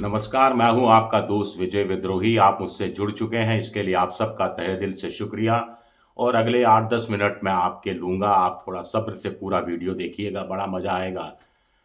नमस्कार, मैं हूँ आपका दोस्त विजय विद्रोही। आप मुझसे जुड़ चुके हैं, इसके लिए आप सबका तहे दिल से शुक्रिया। और अगले 8-10 मिनट मैं आपके लूँगा, आप थोड़ा सब्र से पूरा वीडियो देखिएगा, बड़ा मज़ा आएगा।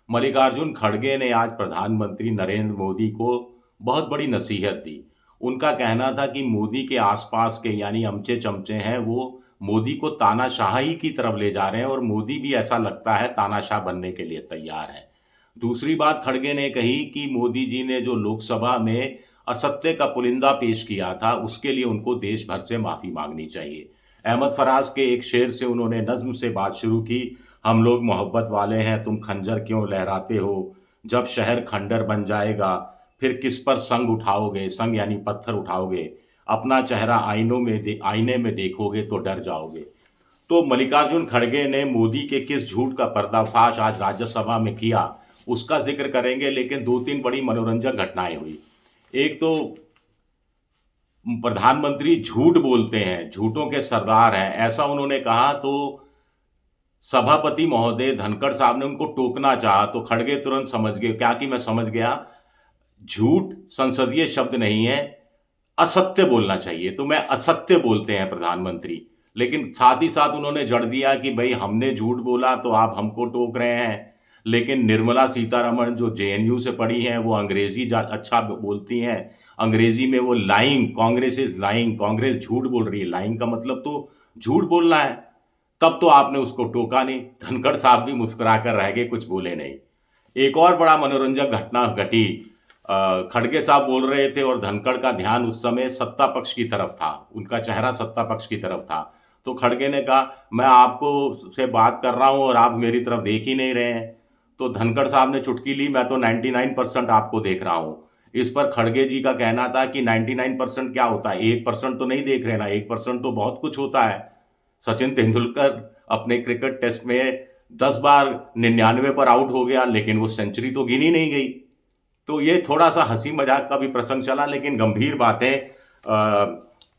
मल्लिकार्जुन खड़गे ने आज प्रधानमंत्री नरेंद्र मोदी को बहुत बड़ी नसीहत दी। उनका कहना था कि मोदी के आस-पास के यानी अमचे-चमचे हैं, वो मोदी को तानाशाही की तरफ ले जा रहे हैं और मोदी भी ऐसा लगता है तानाशाह बनने के लिए तैयार है। दूसरी बात खड़गे ने कही कि मोदी जी ने जो लोकसभा में असत्य का पुलिंदा पेश किया था, उसके लिए उनको देश भर से माफ़ी माँगनी चाहिए। अहमद फराज के एक शेर से उन्होंने नज़्म से बात शुरू की, हम लोग मोहब्बत वाले हैं, तुम खंजर क्यों लहराते हो? जब शहर खंडर बन जाएगा, फिर किस पर संग उठाओगे? संग यानी पत्थर उठाओगे। अपना चेहरा आईने में देखोगे तो डर जाओगे। तो मल्लिकार्जुन खड़गे ने मोदी के किस झूठ का पर्दाफाश आज राज्यसभा में किया, उसका ज़िक्र करेंगे, लेकिन 2-3 बड़ी मनोरंजक घटनाएँ हुई। एक तो प्रधानमंत्री झूठ बोलते हैं, झूठों के सरदार हैं, ऐसा उन्होंने कहा तो सभापति महोदय धनखड़ साहब ने उनको टोकना चाहा, तो खड़गे तुरंत समझ गए, क्या कि मैं समझ गया, झूठ संसदीय शब्द नहीं है, असत्य बोलना चाहिए, तो मैं असत्य बोलते हैं प्रधानमंत्री। लेकिन साथ ही साथ उन्होंने जड़ दिया कि भई हमने झूठ बोला तो आप हमको टोक रहे हैं। लेकिन निर्मला सीतारमण जो जेएनयू से पढ़ी हैं, वो अंग्रेज़ी अच्छा बोलती हैं। अंग्रेज़ी में वो lying, Congress is lying, Congress झूठ बोल रही है। लाइंग का मतलब तो झूठ बोलना है। तब तो आपने उसको टोका नहीं। धनखड़ साहब भी मुस्कुरा कर रह गए, कुछ बोले नहीं। एक और बड़ा मनोरंजक घटना घटी। खड़गे साहब बोल रहे थे और धनखड़ का ध्यान उस समय सत्ता पक्ष की तरफ था, उनका चेहरा सत्ता पक्ष की तरफ था। तो खड़गे ने कहा, मैं आपको से बात कर रहा हूँ और आप मेरी तरफ देख ही नहीं रहे हैं। तो धनखड़ साहब ने चुटकी ली, मैं तो 99% आपको देख रहा हूँ। इस पर खड़गे जी का कहना था कि 99% क्या होता है, 1% तो नहीं देख रहे ना, 1% तो बहुत कुछ होता है। सचिन तेंदुलकर अपने क्रिकेट टेस्ट में 10 बार 99 पर आउट हो गया, लेकिन वो सेंचुरी तो गिनी नहीं गई। तो ये थोड़ा-सा हँसी-मज़ाक का भी प्रसंग चला, लेकिन गंभीर बातें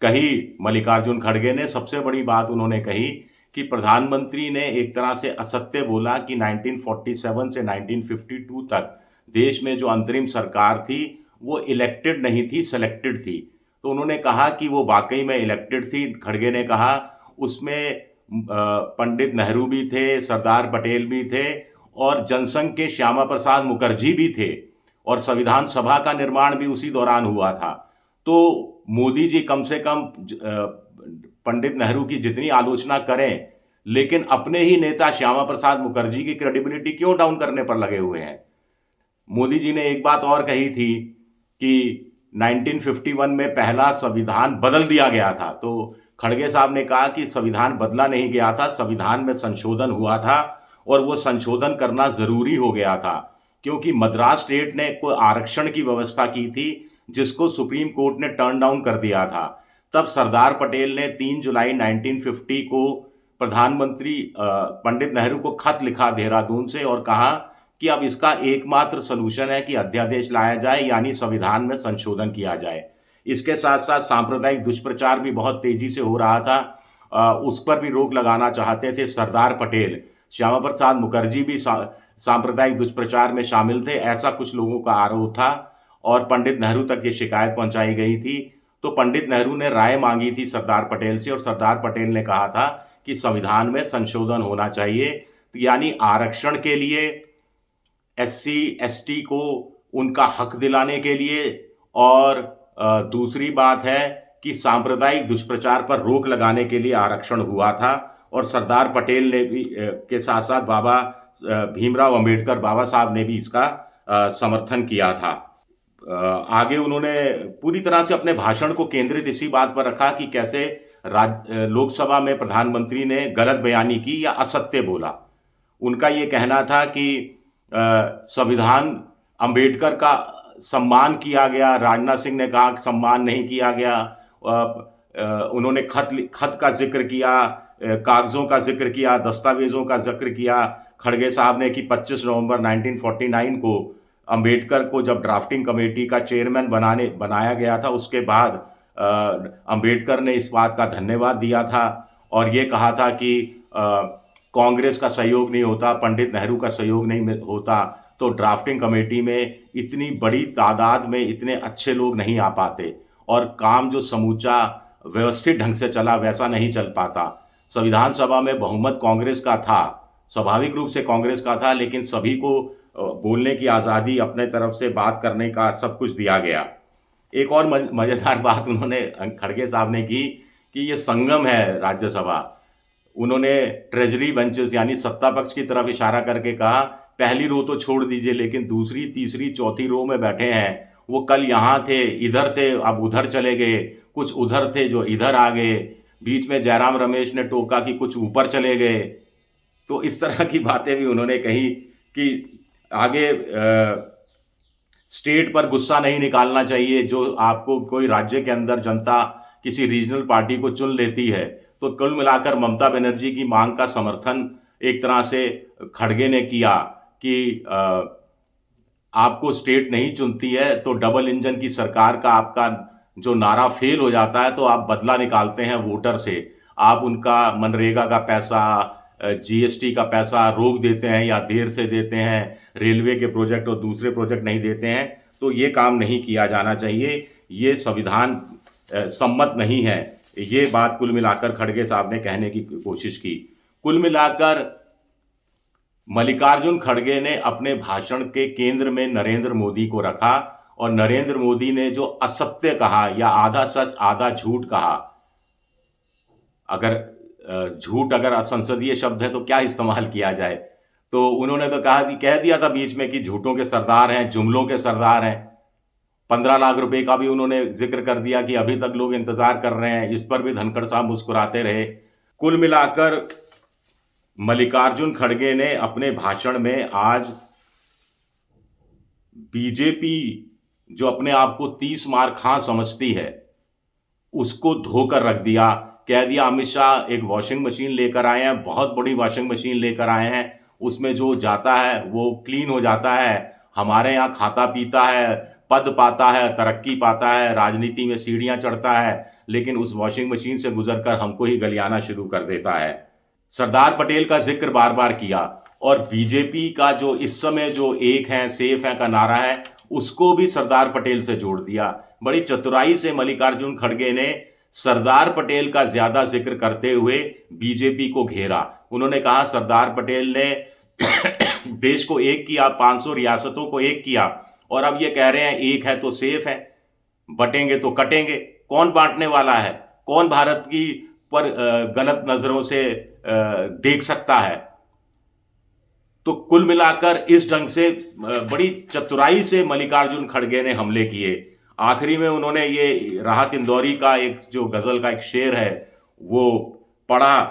कही मल्लिकार्जुन खड़गे ने। सबसे बड़ी बात उन्होंने कही कि प्रधानमंत्री ने एक तरह से असत्य बोला कि 1947 से 1952 तक देश में जो अंतरिम सरकार थी, वो इलेक्टेड नहीं थी, सेलेक्टेड थी। तो उन्होंने कहा कि वो वाक़ई में इलेक्टेड थी। खड़गे ने कहा उसमें पंडित नेहरू भी थे, सरदार पटेल भी थे और जनसंघ के श्यामा प्रसाद मुखर्जी भी थे। और संविधान सभा का निर्माण भी उसी दौरान हुआ था। तो मोदी जी कम से कम पंडित नेहरू की जितनी आलोचना करें, लेकिन अपने ही नेता श्यामा प्रसाद मुखर्जी की क्रेडिबिलिटी क्यों डाउन करने पर लगे हुए हैं? मोदी जी ने एक बात और कही थी कि 1951 में पहला संविधान बदल दिया गया था। तो खड़गे साहब ने कहा कि संविधान बदला नहीं गया था, संविधान में संशोधन हुआ था और वो संशोधन करना ज़रूरी हो गया था। क्योंकि मद्रास स्टेट ने कोई आरक्षण की व्यवस्था की थी, जिसको सुप्रीम कोर्ट ने टर्न डाउन कर दिया था। तब सरदार पटेल ने 3 जुलाई 1950 को प्रधानमंत्री पंडित नेहरू को खत लिखा देहरादून से और कहा कि अब इसका एकमात्र सॉल्यूशन है कि अध्यादेश लाया जाए, यानी संविधान में संशोधन किया जाए। इसके साथ-साथ सांप्रदायिक दुष्प्रचार भी बहुत तेज़ी से हो रहा था। उस पर भी रोक लगाना चाहते थे सरदार पटेल। श्यामा प्रसाद मुखर्जी भी सांप्रदायिक दुष्प्रचार में शामिल थे, ऐसा कुछ लोगों का आरोप था और पंडित नेहरू तक ये शिकायत पहुंचाई गई थी। तो पंडित नेहरू ने राय मांगी थी सरदार पटेल से और सरदार पटेल ने कहा था कि संविधान में संशोधन होना चाहिए, तो यानी आरक्षण के लिए, एससी एसटी को उनका हक दिलाने के लिए और दूसरी बात है कि सांप्रदायिक दुष्प्रचार पर रोक लगाने के लिए आरक्षण हुआ था। और सरदार पटेल ने भी के साथ-साथ बाबा भीमराव अंबेडकर बाबा साहब ने भी इसका समर्थन किया था। आगे उन्होंने पूरी तरह से अपने भाषण को केंद्रित इसी बात पर रखा कि कैसे लोकसभा में प्रधानमंत्री ने गलत बयानी की या असत्य बोला। उनका ये कहना था कि संविधान अंबेडकर का सम्मान किया गया, राजनाथ सिंह ने कहा कि सम्मान नहीं किया गया। उन्होंने खत का ज़िक्र किया, कागज़ों का ज़िक्र किया, दस्तावेज़ों का ज़िक्र किया। खड़गे साहब ने कि 25 नवंबर 1949 को अंबेडकर को जब ड्राफ्टिंग कमेटी का चेयरमैन बनाया गया था, उसके बाद अंबेडकर ने इस बात का धन्यवाद दिया था और ये कहा था कि कांग्रेस का सहयोग नहीं होता, पंडित नेहरू का सहयोग नहीं होता तो ड्राफ्टिंग कमेटी में इतनी बड़ी तादाद में इतने अच्छे लोग नहीं आ पाते और काम जो समूचा व्यवस्थित ढंग से चला वैसा नहीं चल पाता। संविधान सभा में बहुमत कांग्रेस का था, स्वाभाविक रूप से कांग्रेस का था, लेकिन सभी को बोलने की आज़ादी, अपने तरफ से बात करने का सब कुछ दिया गया। एक और मज़ेदार बात उन्होंने खड़गे साहब ने की कि ये संगम है राज्यसभा। उन्होंने ट्रेजरी बेंचेस यानी सत्ता पक्ष की तरफ इशारा करके कहा, पहली रो तो छोड़ दीजिए, लेकिन दूसरी, तीसरी, चौथी रो में बैठे हैं, वो कल यहाँ थे, इधर थे, अब उधर चले गए, कुछ उधर थे जो इधर आ गए, बीच में जयराम रमेश ने टोका कि कुछ ऊपर चले गए। तो इस तरह की बातें भी उन्होंने कही कि आगे स्टेट पर गुस्सा नहीं निकालना चाहिए। जो आपको कोई राज्य के अंदर जनता किसी रीजनल पार्टी को चुन लेती है, तो कुल मिलाकर ममता बनर्जी की मांग का समर्थन एक तरह से खड़गे ने किया कि आपको स्टेट नहीं चुनती है तो डबल इंजन की सरकार का आपका जो नारा फेल हो जाता है, तो आप बदला निकालते हैं वोटर से। आप उनका मनरेगा का पैसा, जीएसटी का पैसा रोक देते हैं या देर से देते हैं, रेलवे के प्रोजेक्ट और दूसरे प्रोजेक्ट नहीं देते हैं, तो ये काम नहीं किया जाना चाहिए, ये संविधान सम्मत नहीं है। ये बात कुल मिलाकर खड़गे साहब ने कहने की कोशिश की। कुल मिलाकर मल्लिकार्जुन खड़गे ने अपने भाषण के केंद्र में नरेंद्र मोदी को रखा और नरेंद्र मोदी ने जो असत्य कहा या आधा सच आधा झूठ कहा, अगर झूठ अगर असंसदीय शब्द है तो क्या इस्तेमाल किया जाए, तो उन्होंने तो कह दिया था बीच में कि झूठों के सरदार हैं, जुमलों के सरदार हैं। 15 लाख रुपए का भी उन्होंने जिक्र कर दिया कि अभी तक लोग इंतजार कर रहे हैं, इस पर भी धनखड़ साहब मुस्कुराते रहे। कुल मिलाकर मल्लिकार्जुन खड़गे ने अपने भाषण में आज बीजेपी जो अपने आप को 30 मार खां समझती है, उसको धोकर रख दिया। कह दिया अमित शाह एक वॉशिंग मशीन लेकर आए हैं, बहुत बड़ी वॉशिंग मशीन लेकर आए हैं, उसमें जो जाता है वो क्लीन हो जाता है। हमारे यहाँ खाता पीता है, पद पाता है, तरक्की पाता है, राजनीति में सीढ़ियाँ चढ़ता है, लेकिन उस वॉशिंग मशीन से गुजरकर हमको ही गलियाना शुरू कर देता है। सरदार पटेल का जिक्र बार बार किया और बीजेपी का जो इस समय जो एक है सेफ है का नारा है, उसको भी सरदार पटेल से जोड़ दिया। बड़ी चतुराई से मल्लिकार्जुन खड़गे ने सरदार पटेल का ज्यादा जिक्र करते हुए बीजेपी को घेरा। उन्होंने कहा सरदार पटेल ने देश को एक किया, 500 रियासतों को एक किया, और अब ये कह रहे हैं एक है तो सेफ है, बटेंगे तो कटेंगे। कौन बांटने वाला है? कौन भारत की पर गलत नजरों से देख सकता है? तो कुल मिलाकर इस ढंग से बड़ी चतुराई से मल्लिकार्जुन खड़गे ने हमले किए। आखिरी में उन्होंने ये राहत इंदौरी का एक जो गजल का एक शेर है वो पढ़ा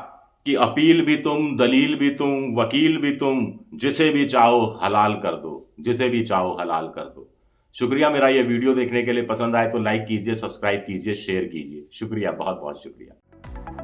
कि अपील भी तुम, दलील भी तुम, वकील भी तुम, जिसे भी चाहो हलाल कर दो, जिसे भी चाहो हलाल कर दो। शुक्रिया, मेरा ये वीडियो देखने के लिए। पसंद आए तो लाइक कीजिए, सब्सक्राइब कीजिए, शेयर कीजिए। शुक्रिया, बहुत बहुत शुक्रिया।